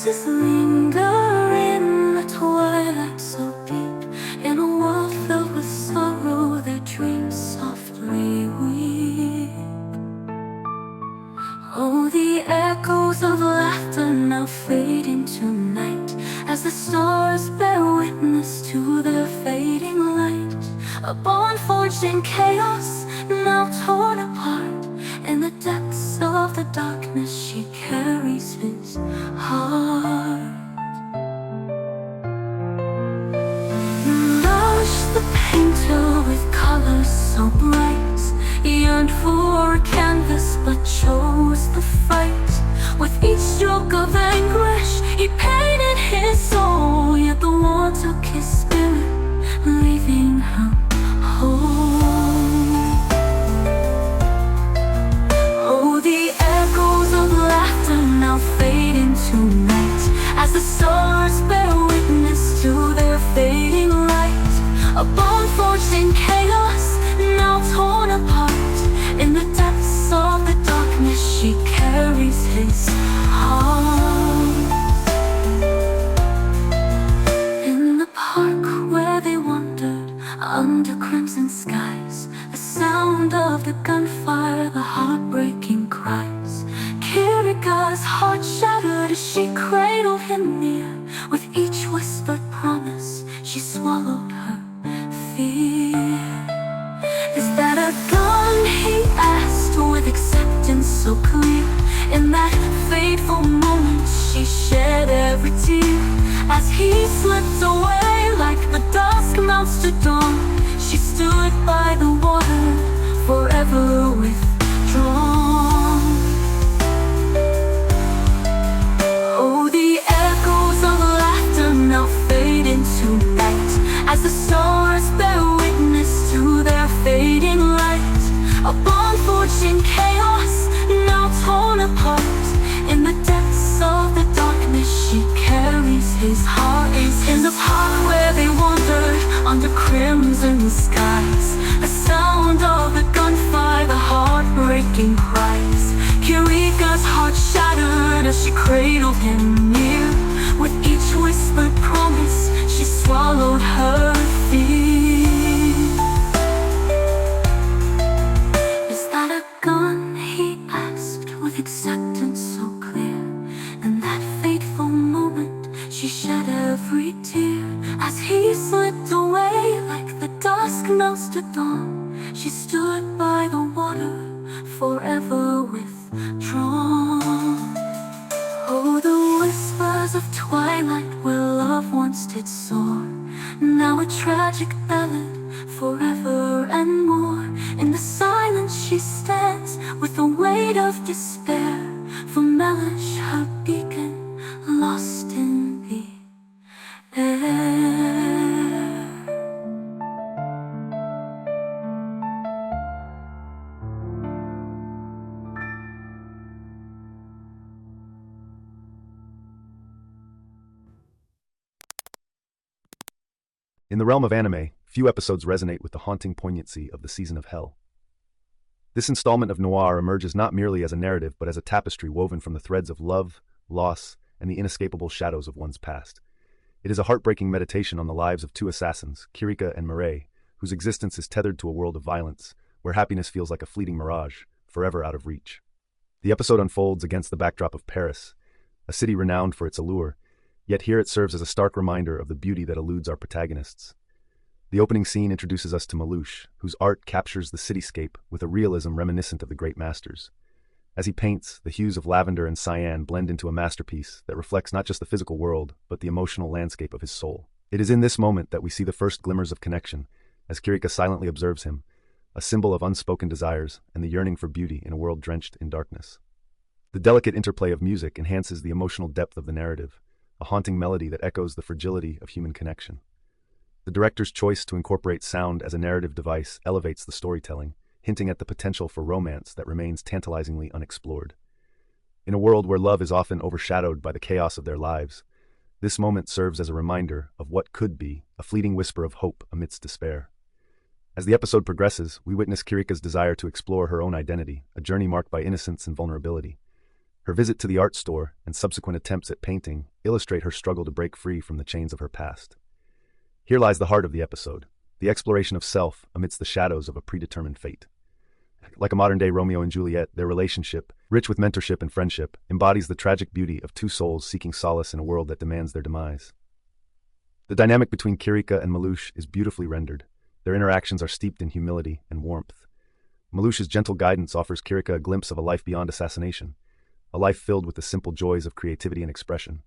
voices linger in the twilight so deep. In a world filled with sorrow, their dreams softly weep. Oh, the echoes of laughter now fade into night, as the stars bear witness to their fading light. A bond forged in chaos, now torn apart. In the depths of the darkness she carries his heart. Lush the painter with colors so bright yearned for a canvas but chose the fight. With each stroke of anguish he painted his soul, yet the war took his spirit, leaving her whole. Oh, the echoes of laughter now fade into night, as the stars bear witness to their fading light. A bond forged in chaos, now torn apart. In the depths of the darkness she carries his heart. In the park where they wandered under crimson skies, the sound of the gunfire, the heartbreaking cries. Kirika's heart shattered as she cradled him near. With each whispered promise she swallowed her fear. Is that a gun, he asked with acceptance so clear. In that fateful moment she shed every tear. As he slipped away like the dusk mounts to dawn, she stood by the water, forever withdrawn. Oh, the echoes of laughter now fade into night, as the stars bear witness to their fading light. A bond forged in chaos, now torn apart. In the depths of the darkness she carries his heart. In the park where they wandered under crimson skies, the sound of the gunfire, the heartbreaking cries. Kirika's heart shattered as she cradled him near. With each whispered promise she swallowed her fear. Is that a gun, he asked with acceptance so clear. In that fateful moment she shed every tear. As he slipped away like the dusk melts to dawn, she stood by the water, forever withdrawn. Oh, the whispers of twilight where love once did soar, now a tragic ballad, forever and more. In the silence she stands with the weight of despair. For Mellish, her beacon, lost in the air. In the realm of anime, few episodes resonate with the haunting poignancy of the Season of Hell. This installment of Noir emerges not merely as a narrative but as a tapestry woven from the threads of love, loss, and the inescapable shadows of one's past. It is a heartbreaking meditation on the lives of two assassins, Kirika and Mireille, whose existence is tethered to a world of violence, where happiness feels like a fleeting mirage, forever out of reach. The episode unfolds against the backdrop of Paris, a city renowned for its allure, yet here it serves as a stark reminder of the beauty that eludes our protagonists. The opening scene introduces us to Mellish, whose art captures the cityscape with a realism reminiscent of the great masters. As he paints, the hues of lavender and cyan blend into a masterpiece that reflects not just the physical world, but the emotional landscape of his soul. It is in this moment that we see the first glimmers of connection, as Kirika silently observes him, a symbol of unspoken desires and the yearning for beauty in a world drenched in darkness. The delicate interplay of music enhances the emotional depth of the narrative, a haunting melody that echoes the fragility of human connection. The director's choice to incorporate sound as a narrative device elevates the storytelling, hinting at the potential for romance that remains tantalizingly unexplored. In a world where love is often overshadowed by the chaos of their lives, this moment serves as a reminder of what could be, a fleeting whisper of hope amidst despair. As the episode progresses, we witness Kirika's desire to explore her own identity, a journey marked by innocence and vulnerability. Her visit to the art store and subsequent attempts at painting illustrate her struggle to break free from the chains of her past. Here lies the heart of the episode, the exploration of self amidst the shadows of a predetermined fate. Like a modern-day Romeo and Juliet, their relationship, rich with mentorship and friendship, embodies the tragic beauty of two souls seeking solace in a world that demands their demise. The dynamic between Kirika and Malouche is beautifully rendered. Their interactions are steeped in humility and warmth. Malouche's gentle guidance offers Kirika a glimpse of a life beyond assassination, a life filled with the simple joys of creativity and expression.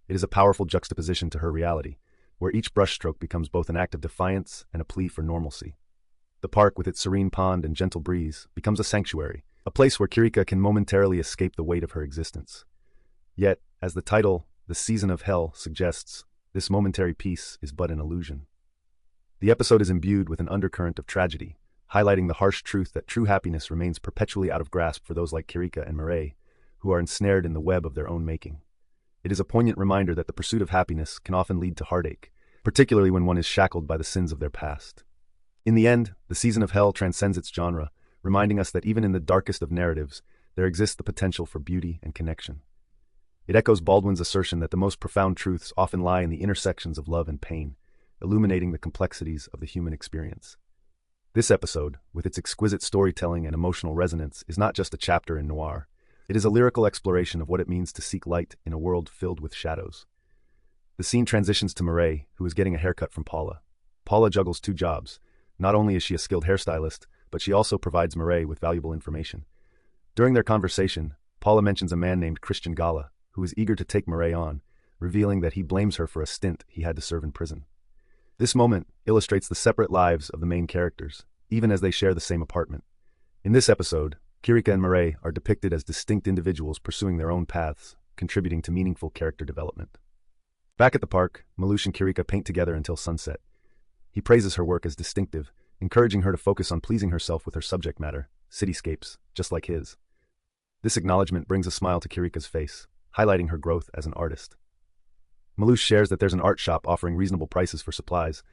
It is a powerful juxtaposition to her reality, where each brushstroke becomes both an act of defiance and a plea for normalcy. The park, with its serene pond and gentle breeze, becomes a sanctuary, a place where Kirika can momentarily escape the weight of her existence. Yet, as the title, The Season of Hell, suggests, this momentary peace is but an illusion. The episode is imbued with an undercurrent of tragedy, highlighting the harsh truth that true happiness remains perpetually out of grasp for those like Kirika and Mireille, who are ensnared in the web of their own making. It is a poignant reminder that the pursuit of happiness can often lead to heartache, particularly when one is shackled by the sins of their past. In the end, The Season of Hell transcends its genre, reminding us that even in the darkest of narratives, there exists the potential for beauty and connection. It echoes Baldwin's assertion that the most profound truths often lie in the intersections of love and pain, illuminating the complexities of the human experience. This episode, with its exquisite storytelling and emotional resonance, is not just a chapter in Noir. It is a lyrical exploration of what it means to seek light in a world filled with shadows. The scene transitions to Mireille, who is getting a haircut from Paula. Paula juggles two jobs. Not only is she a skilled hairstylist, but she also provides Mireille with valuable information. During their conversation, Paula mentions a man named Christian Gala, who is eager to take Mireille on, revealing that he blames her for a stint he had to serve in prison. This moment illustrates the separate lives of the main characters, even as they share the same apartment. In this episode, Kirika and Mireille are depicted as distinct individuals pursuing their own paths, contributing to meaningful character development. Back at the park, Malouche and Kirika paint together until sunset. He praises her work as distinctive, encouraging her to focus on pleasing herself with her subject matter, cityscapes, just like his. This acknowledgement brings a smile to Kirika's face, highlighting her growth as an artist. Malouche shares that there's an art shop offering reasonable prices for supplies,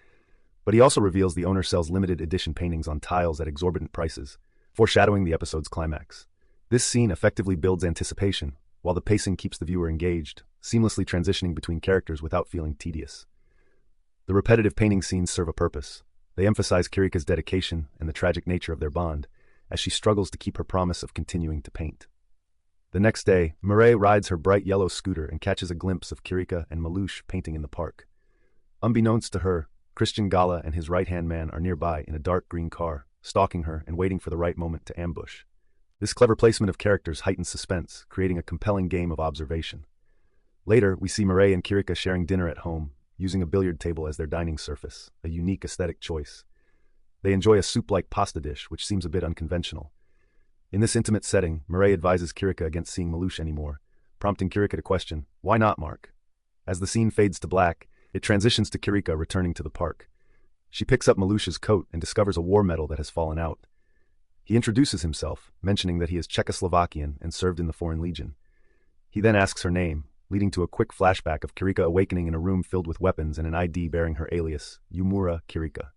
but he also reveals the owner sells limited edition paintings on tiles at exorbitant prices, foreshadowing the episode's climax. This scene effectively builds anticipation, while the pacing keeps the viewer engaged, seamlessly transitioning between characters without feeling tedious. The repetitive painting scenes serve a purpose. They emphasize Kirika's dedication and the tragic nature of their bond, as she struggles to keep her promise of continuing to paint. The next day, Mireille rides her bright yellow scooter and catches a glimpse of Kirika and Malouche painting in the park. Unbeknownst to her, Christian Gala and his right-hand man are nearby in a dark green car, stalking her and waiting for the right moment to ambush. This clever placement of characters heightens suspense, creating a compelling game of observation. Later, we see Mireille and Kirika sharing dinner at home, using a billiard table as their dining surface, a unique aesthetic choice. They enjoy a soup-like pasta dish, which seems a bit unconventional. In this intimate setting, Mireille advises Kirika against seeing Malouche anymore, prompting Kirika to question, "Why not, Mark?" As the scene fades to black, it transitions to Kirika returning to the park. She picks up Malouche's coat and discovers a war medal that has fallen out. He introduces himself, mentioning that he is Czechoslovakian and served in the Foreign Legion. He then asks her name, leading to a quick flashback of Kirika awakening in a room filled with weapons and an ID bearing her alias, Yumura Kirika.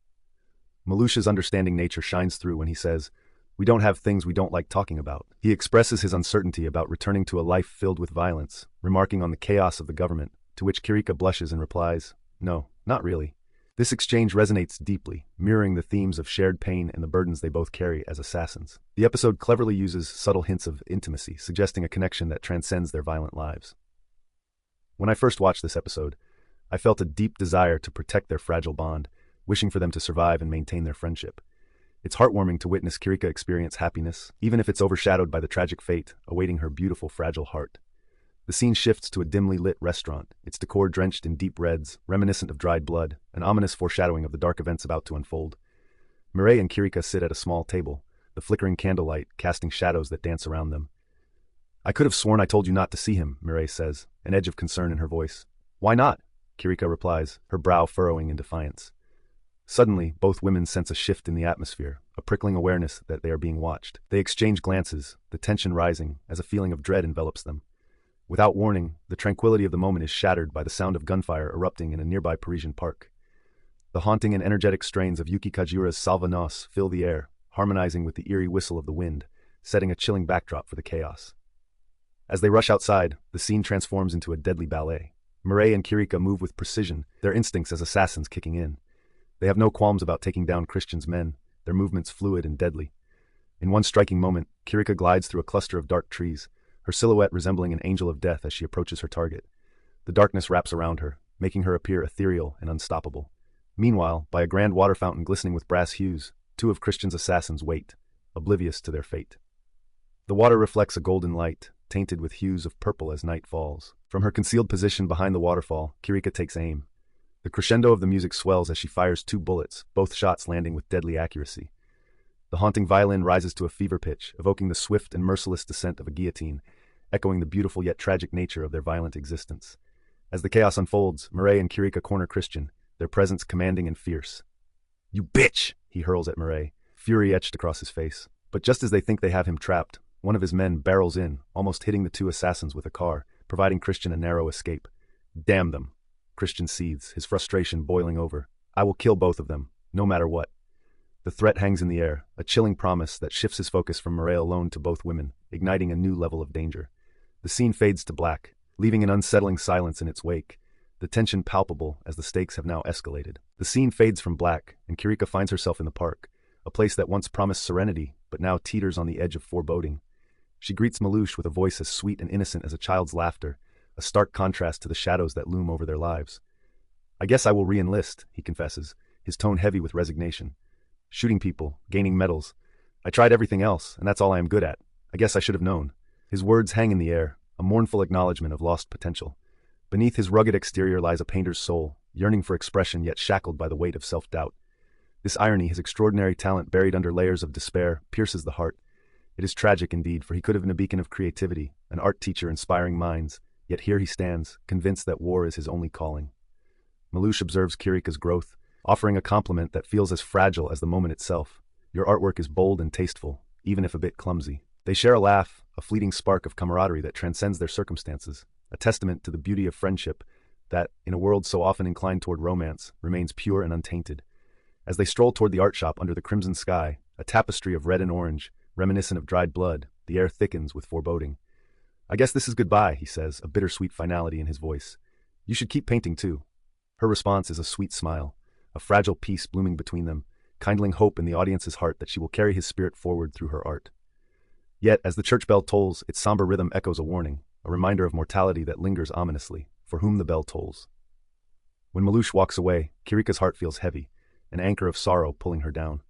Malouche's understanding nature shines through when he says, "We don't have things we don't like talking about." He expresses his uncertainty about returning to a life filled with violence, remarking on the chaos of the government, to which Kirika blushes and replies, "No, not really." This exchange resonates deeply, mirroring the themes of shared pain and the burdens they both carry as assassins. The episode cleverly uses subtle hints of intimacy, suggesting a connection that transcends their violent lives. When I first watched this episode, I felt a deep desire to protect their fragile bond, wishing for them to survive and maintain their friendship. It's heartwarming to witness Kirika experience happiness, even if it's overshadowed by the tragic fate awaiting her beautiful, fragile heart. The scene shifts to a dimly lit restaurant, its decor drenched in deep reds, reminiscent of dried blood, an ominous foreshadowing of the dark events about to unfold. Mireille and Kirika sit at a small table, the flickering candlelight casting shadows that dance around them. "I could have sworn I told you not to see him," Mireille says, an edge of concern in her voice. "Why not?" Kirika replies, her brow furrowing in defiance. Suddenly, both women sense a shift in the atmosphere, a prickling awareness that they are being watched. They exchange glances, the tension rising as a feeling of dread envelops them. Without warning, the tranquility of the moment is shattered by the sound of gunfire erupting in a nearby Parisian park. The haunting and energetic strains of Yuki Kajira's Salva Nos fill the air, harmonizing with the eerie whistle of the wind, setting a chilling backdrop for the chaos. As they rush outside, the scene transforms into a deadly ballet. Mireille and Kirika move with precision, their instincts as assassins kicking in. They have no qualms about taking down Christian's men, their movements fluid and deadly. In one striking moment, Kirika glides through a cluster of dark trees, her silhouette resembling an angel of death as she approaches her target. The darkness wraps around her, making her appear ethereal and unstoppable. Meanwhile, by a grand water fountain glistening with brass hues, two of Christian's assassins wait, oblivious to their fate. The water reflects a golden light, tainted with hues of purple as night falls. From her concealed position behind the waterfall, Kirika takes aim. The crescendo of the music swells as she fires two bullets, both shots landing with deadly accuracy. The haunting violin rises to a fever pitch, evoking the swift and merciless descent of a guillotine, echoing the beautiful yet tragic nature of their violent existence. As the chaos unfolds, Mireille and Kirika corner Christian, their presence commanding and fierce. "You bitch!" he hurls at Mireille, fury etched across his face. But just as they think they have him trapped, one of his men barrels in, almost hitting the two assassins with a car, providing Christian a narrow escape. "Damn them!" Christian seethes, his frustration boiling over. "I will kill both of them, no matter what." The threat hangs in the air, a chilling promise that shifts his focus from Mireille alone to both women, igniting a new level of danger. The scene fades to black, leaving an unsettling silence in its wake, the tension palpable as the stakes have now escalated. The scene fades from black, and Kirika finds herself in the park, a place that once promised serenity, but now teeters on the edge of foreboding. She greets Malouche with a voice as sweet and innocent as a child's laughter, a stark contrast to the shadows that loom over their lives. "I guess I will re-enlist," he confesses, his tone heavy with resignation. "Shooting people, gaining medals. I tried everything else, and that's all I am good at. I guess I should have known." His words hang in the air, a mournful acknowledgement of lost potential. Beneath his rugged exterior lies a painter's soul, yearning for expression yet shackled by the weight of self-doubt. This irony, his extraordinary talent buried under layers of despair, pierces the heart. It is tragic indeed, for he could have been a beacon of creativity, an art teacher inspiring minds, yet here he stands, convinced that war is his only calling. Malouche observes Kirika's growth, offering a compliment that feels as fragile as the moment itself. "Your artwork is bold and tasteful, even if a bit clumsy." They share a laugh, a fleeting spark of camaraderie that transcends their circumstances, a testament to the beauty of friendship that, in a world so often inclined toward romance, remains pure and untainted. As they stroll toward the art shop under the crimson sky, a tapestry of red and orange, reminiscent of dried blood, the air thickens with foreboding. "I guess this is goodbye," he says, a bittersweet finality in his voice. "You should keep painting too." Her response is a sweet smile, a fragile peace blooming between them, kindling hope in the audience's heart that she will carry his spirit forward through her art. Yet, as the church bell tolls, its somber rhythm echoes a warning, a reminder of mortality that lingers ominously, for whom the bell tolls. When Malouche walks away, Kirika's heart feels heavy, an anchor of sorrow pulling her down.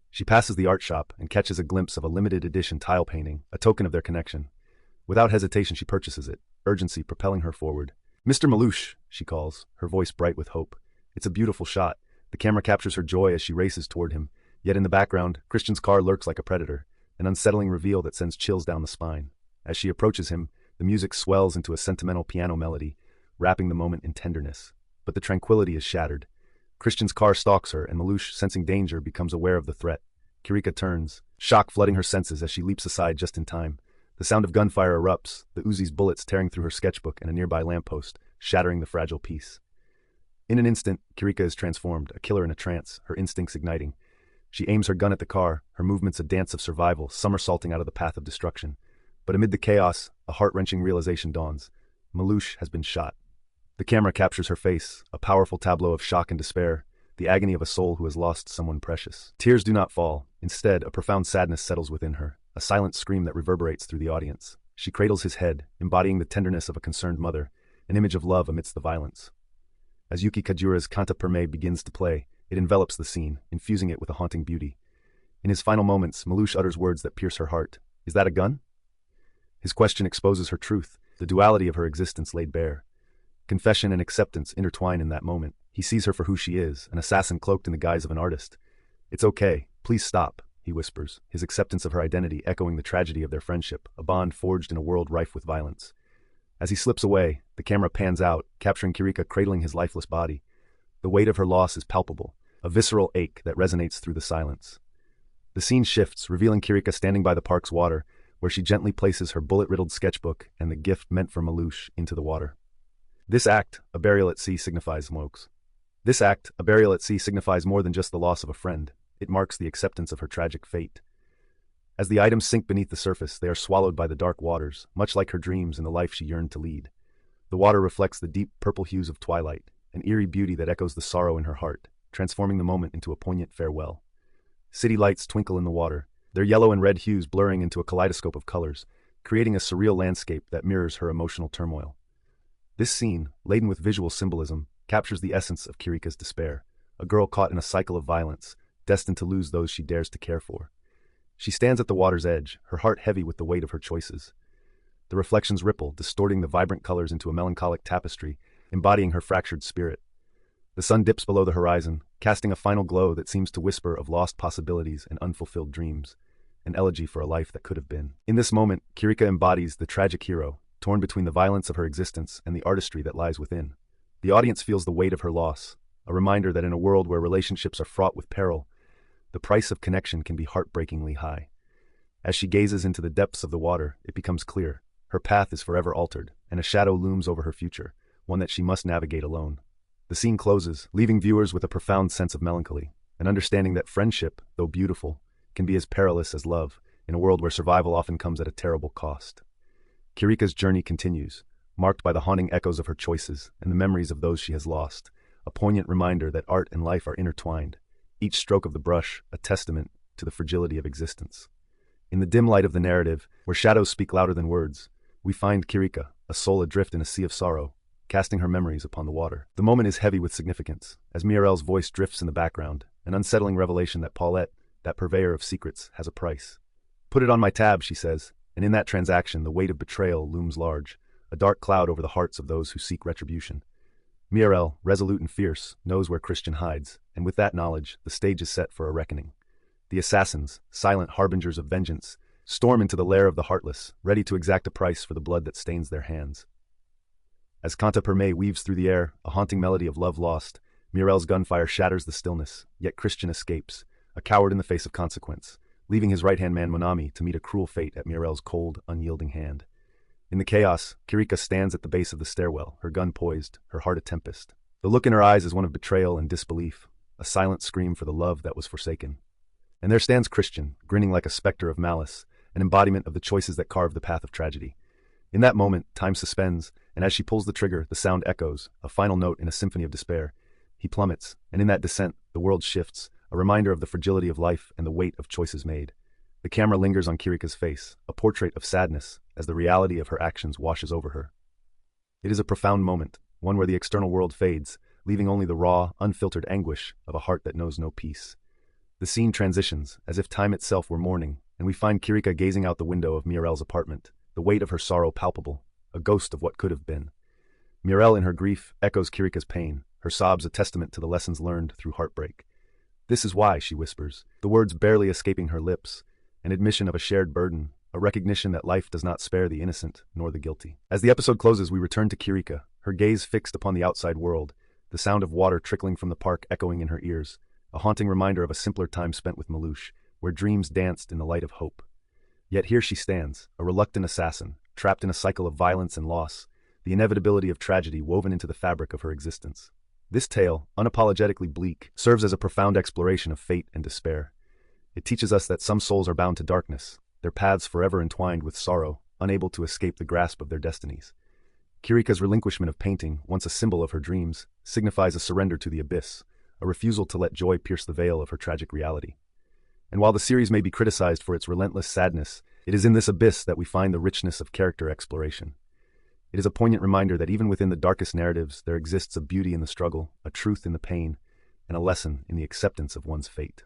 She passes the art shop and catches a glimpse of a limited edition tile painting, a token of their connection. Without hesitation she purchases it, urgency propelling her forward. "Mr. Malouche," she calls, her voice bright with hope. It's a beautiful shot. The camera captures her joy as she races toward him, yet in the background, Christian's car lurks like a predator, an unsettling reveal that sends chills down the spine. As she approaches him, the music swells into a sentimental piano melody, wrapping the moment in tenderness. But the tranquility is shattered. Christian's car stalks her, and Malouche, sensing danger, becomes aware of the threat. Kirika turns, shock flooding her senses as she leaps aside just in time. The sound of gunfire erupts, the Uzi's bullets tearing through her sketchbook and a nearby lamppost, shattering the fragile piece. In an instant, Kirika is transformed, a killer in a trance, her instincts igniting. She aims her gun at the car, her movements a dance of survival, somersaulting out of the path of destruction. But amid the chaos, a heart-wrenching realization dawns. Malouche has been shot. The camera captures her face, a powerful tableau of shock and despair, the agony of a soul who has lost someone precious. Tears do not fall. Instead, a profound sadness settles within her, a silent scream that reverberates through the audience. She cradles his head, embodying the tenderness of a concerned mother, an image of love amidst the violence. As Yuki Kajura's Canta per Me begins to play, it envelops the scene, infusing it with a haunting beauty. In his final moments, Malouche utters words that pierce her heart. "Is that a gun?" His question exposes her truth, the duality of her existence laid bare. Confession and acceptance intertwine in that moment. He sees her for who she is, an assassin cloaked in the guise of an artist. "It's okay, please stop," he whispers, his acceptance of her identity echoing the tragedy of their friendship, a bond forged in a world rife with violence. As he slips away, the camera pans out, capturing Kirika cradling his lifeless body. The weight of her loss is palpable, a visceral ache that resonates through the silence. The scene shifts, revealing Kirika standing by the park's water, where she gently places her bullet-riddled sketchbook and the gift meant for Malouche into the water. This act, a burial at sea, signifies more than just the loss of a friend. It marks the acceptance of her tragic fate. As the items sink beneath the surface, they are swallowed by the dark waters, much like her dreams and the life she yearned to lead. The water reflects the deep purple hues of twilight, an eerie beauty that echoes the sorrow in her heart, transforming the moment into a poignant farewell. City lights twinkle in the water, their yellow and red hues blurring into a kaleidoscope of colors, creating a surreal landscape that mirrors her emotional turmoil. This scene, laden with visual symbolism, captures the essence of Kirika's despair, a girl caught in a cycle of violence, destined to lose those she dares to care for. She stands at the water's edge, her heart heavy with the weight of her choices. The reflections ripple, distorting the vibrant colors into a melancholic tapestry, embodying her fractured spirit. The sun dips below the horizon, casting a final glow that seems to whisper of lost possibilities and unfulfilled dreams, an elegy for a life that could have been. In this moment, Kirika embodies the tragic hero, torn between the violence of her existence and the artistry that lies within. The audience feels the weight of her loss, a reminder that in a world where relationships are fraught with peril, the price of connection can be heartbreakingly high. As she gazes into the depths of the water, it becomes clear. Her path is forever altered, and a shadow looms over her future, one that she must navigate alone. The scene closes, leaving viewers with a profound sense of melancholy, an understanding that friendship, though beautiful, can be as perilous as love, in a world where survival often comes at a terrible cost. Kirika's journey continues, marked by the haunting echoes of her choices and the memories of those she has lost, a poignant reminder that art and life are intertwined, each stroke of the brush a testament to the fragility of existence. In the dim light of the narrative, where shadows speak louder than words, we find Kirika, a soul adrift in a sea of sorrow, casting her memories upon the water. The moment is heavy with significance, as Mirel's voice drifts in the background, an unsettling revelation that Paulette, that purveyor of secrets, has a price. "Put it on my tab," she says, and in that transaction the weight of betrayal looms large, a dark cloud over the hearts of those who seek retribution. Mirel, resolute and fierce, knows where Christian hides, and with that knowledge, the stage is set for a reckoning. The assassins, silent harbingers of vengeance, storm into the lair of the heartless, ready to exact a price for the blood that stains their hands. As Canta Perme weaves through the air, a haunting melody of love lost, Mirel's gunfire shatters the stillness, yet Christian escapes, a coward in the face of consequence, leaving his right-hand man Monami to meet a cruel fate at Mirel's cold, unyielding hand. In the chaos, Kirika stands at the base of the stairwell, her gun poised, her heart a tempest. The look in her eyes is one of betrayal and disbelief, a silent scream for the love that was forsaken. And there stands Christian, grinning like a specter of malice, an embodiment of the choices that carve the path of tragedy. In that moment, time suspends, and as she pulls the trigger, the sound echoes, a final note in a symphony of despair. He plummets, and in that descent, the world shifts, a reminder of the fragility of life and the weight of choices made. The camera lingers on Kirika's face, a portrait of sadness, as the reality of her actions washes over her. It is a profound moment, one where the external world fades, leaving only the raw, unfiltered anguish of a heart that knows no peace. The scene transitions, as if time itself were mourning, and we find Kirika gazing out the window of Mirel's apartment, the weight of her sorrow palpable, a ghost of what could have been. Mirel, in her grief, echoes Kirika's pain, her sobs a testament to the lessons learned through heartbreak. "This is why," she whispers, the words barely escaping her lips, an admission of a shared burden, a recognition that life does not spare the innocent nor the guilty. As the episode closes, we return to Kirika, her gaze fixed upon the outside world, the sound of water trickling from the park echoing in her ears, a haunting reminder of a simpler time spent with Malouche, where dreams danced in the light of hope. Yet here she stands, a reluctant assassin, trapped in a cycle of violence and loss, the inevitability of tragedy woven into the fabric of her existence. This tale, unapologetically bleak, serves as a profound exploration of fate and despair. It teaches us that some souls are bound to darkness, their paths forever entwined with sorrow, unable to escape the grasp of their destinies. Kirika's relinquishment of painting, once a symbol of her dreams, signifies a surrender to the abyss, a refusal to let joy pierce the veil of her tragic reality. And while the series may be criticized for its relentless sadness, it is in this abyss that we find the richness of character exploration. It is a poignant reminder that even within the darkest narratives, there exists a beauty in the struggle, a truth in the pain, and a lesson in the acceptance of one's fate.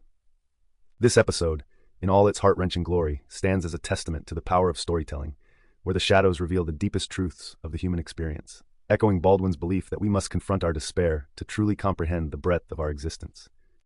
This episode, in all its heart-wrenching glory, stands as a testament to the power of storytelling, where the shadows reveal the deepest truths of the human experience, echoing Baldwin's belief that we must confront our despair to truly comprehend the breadth of our existence.